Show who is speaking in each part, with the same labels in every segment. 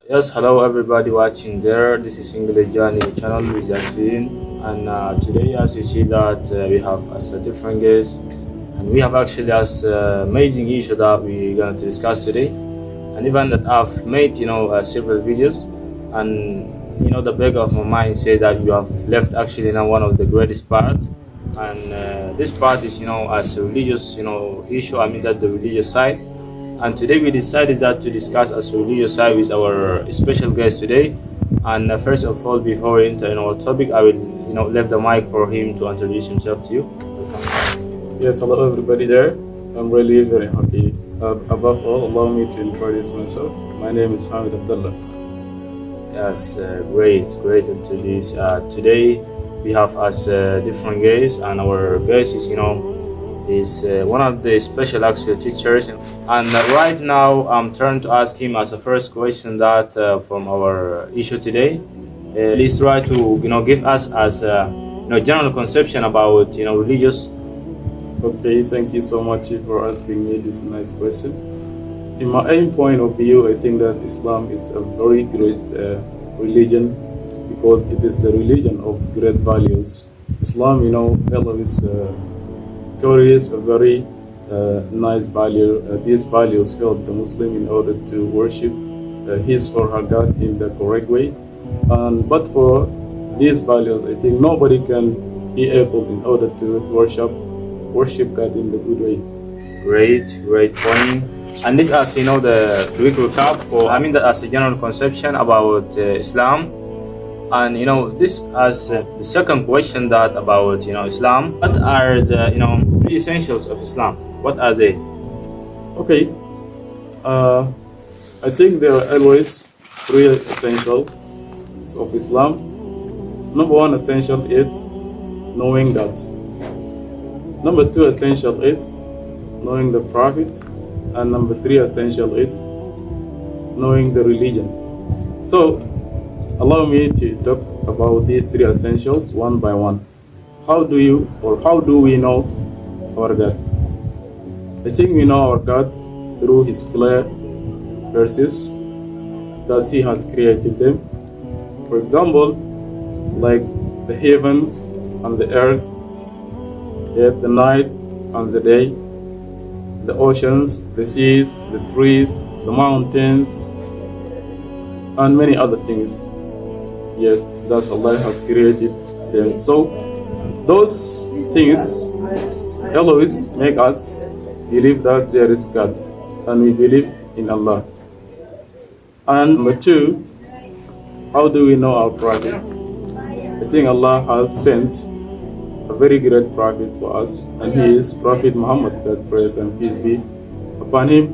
Speaker 1: Yes, hello everybody watching there. This is English Journey channel with Yasin, and today, as you see, that we have as a different guest, and we have actually as amazing issue that we're going to discuss today, and even that I've made several videos, and the back of my mind say that you have left actually now one of the greatest parts, and this part is as a religious issue. I mean that the religious side, and today we decided that to discuss as religious side with our special guest today. And first of all, before we enter in our topic, I will leave the mic for him to introduce himself to you. Welcome.
Speaker 2: Yes, hello everybody there. I'm really very happy. Above all, allow me to introduce myself. My name is Hamid Abdullah.
Speaker 1: Yes, great to introduce. Today we have as different guests, and our guest is one of the special actual teachers. And right now, I'm trying to ask him as a first question that from our issue today. Please try to give us as general conception about religious.
Speaker 2: Okay, thank you so much for asking me this nice question. In my own point of view, I think that Islam is a very great religion because it is the religion of great values. Islam, always carries a very nice value. These values help the Muslim in order to worship his or her God in the correct way. But for these values, I think nobody can be able in order to worship God in the good way.
Speaker 1: Great point. And this as the quick recap, or I mean that as a general conception about Islam. And this as the second question that about Islam. What are the three essentials of Islam? What are they?
Speaker 2: Okay, I think there are always three essentials of Islam. Number one essential is knowing God. Number two essential is knowing the Prophet, and number three essential is knowing the religion. So allow me to talk about these three essentials one by one. How do we know our God? I think we know our God through His clear verses that He has created them. For example, like the heavens and the earth, the night and the day, the oceans, the seas, the trees, the mountains, and many other things. Yes, that Allah has created them. So those things always make us believe that there is God, and we believe in Allah. And number two, how do we know our Prophet? I think Allah has sent a very great Prophet for us, and he is Prophet Muhammad, God praise and peace be upon him.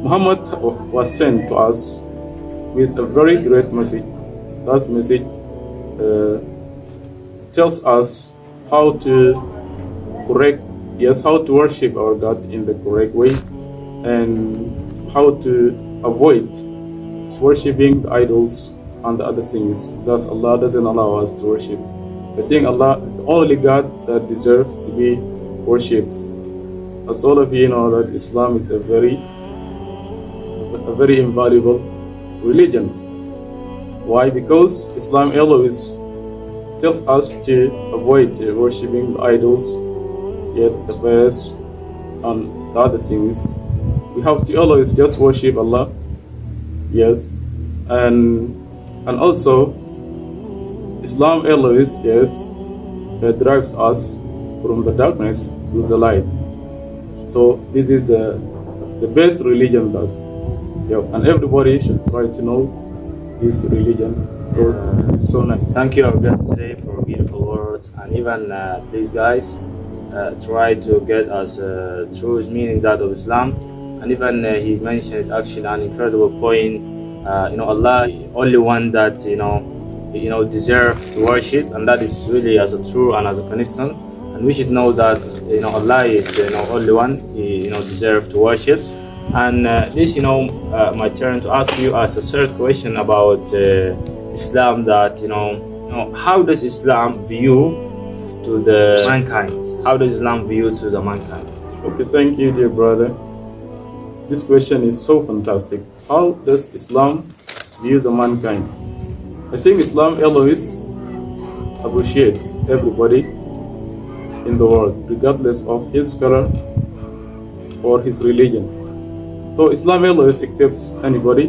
Speaker 2: Muhammad was sent to us with a very great message. That message tells us how to worship our God in the correct way, and how to avoid worshiping the idols and the other things that Allah doesn't allow us to worship. I think Allah is the only God that deserves to be worshipped. As all of you know, that Islam is a very invaluable religion. Why? Because Islam always tells us to avoid worshipping the idols, yet the prayers and the other things. We have to always just worship Allah. Yes, and also Islam always drives us from the darkness to the light. So this is the best religion does. And everybody should try to know this religion because it is so nice.
Speaker 1: Thank you, our guest today, for beautiful words, and even please, guys, try to get us true meaning that of Islam. And even he mentioned actually an incredible point. Allah, only one that deserve to worship, and that is really as a true and as a constant. And we should know that Allah is only one deserve to worship. And this my turn to ask you as a third question about Islam. That how does Islam view to the mankind? How does Islam view to the mankind?
Speaker 2: Okay, thank you, dear brother. This question is so fantastic. How does Islam views of mankind. I think Islam always appreciates everybody in the world, regardless of his color or his religion. So Islam always accepts anybody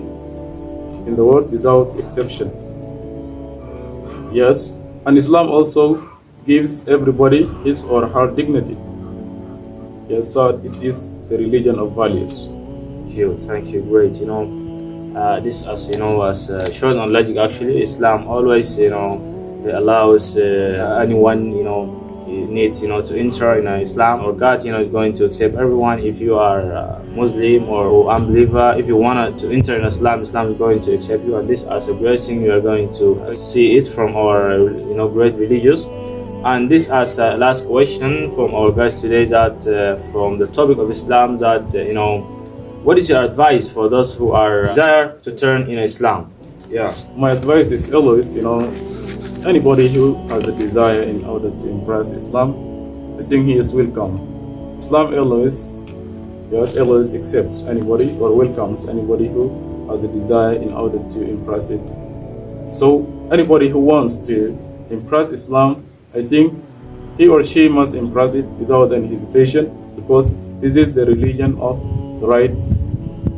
Speaker 2: in the world without exception. Yes, and Islam also gives everybody his or her dignity. Yes, so this is the religion of values.
Speaker 1: Thank you, great. This, as was shown on logic. Actually, Islam always, it allows anyone, needs, to enter in Islam, or God, is going to accept everyone. If you are Muslim or unbeliever, if you want to enter in Islam, Islam is going to accept you, and this as a blessing. We are going to see it from our, great religious. And this as a last question from our guest today, that from the topic of Islam, that what is your advice for those who are desire to turn in Islam?
Speaker 2: Yeah, my advice is always, anybody who has a desire in order to embrace Islam, I think he is welcome. Islam always accepts anybody or welcomes anybody who has a desire in order to embrace it. So anybody who wants to embrace Islam, I think he or she must embrace it without any hesitation, because this is the religion of the right.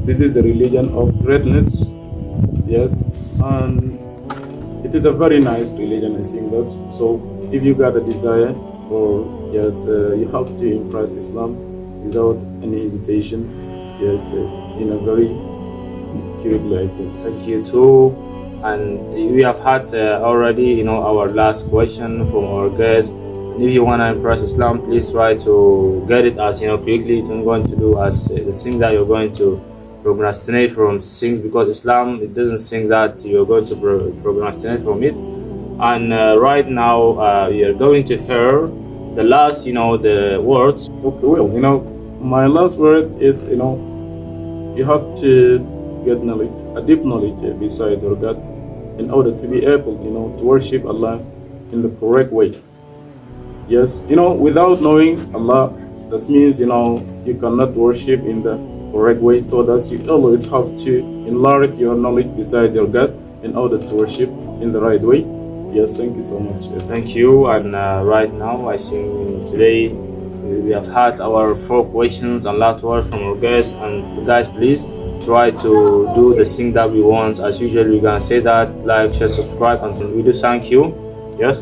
Speaker 2: This is the religion of greatness. Yes, and it is a very nice religion, I think. That's so. If you got a desire, or yes, you have to embrace Islam without any hesitation. Yes, in a very curricula, I think.
Speaker 1: Thank you too. And we have had already, our last question from our guest. If you want to impress Islam, please try to get it as quickly. You're going to do as the things that you're going to procrastinate from things, because Islam, it doesn't think that you're going to procrastinate from it. And right now you're going to hear the last, the words.
Speaker 2: Okay, well, my last word is, you have to get knowledge, a deep knowledge beside your God, in order to be able, to worship Allah in the correct way. Yes, without knowing Allah, that means, you cannot worship in the correct way. So that you always have to enlarge your knowledge beside your God in order to worship in the right way. Yes, thank you so much. Yes.
Speaker 1: Thank you. And right now, I think today we have had our 4 questions and last word from our guests. And guys, please try to do the thing that we want. As usual, we're gonna say that like, share, subscribe, and we do thank you. Yes.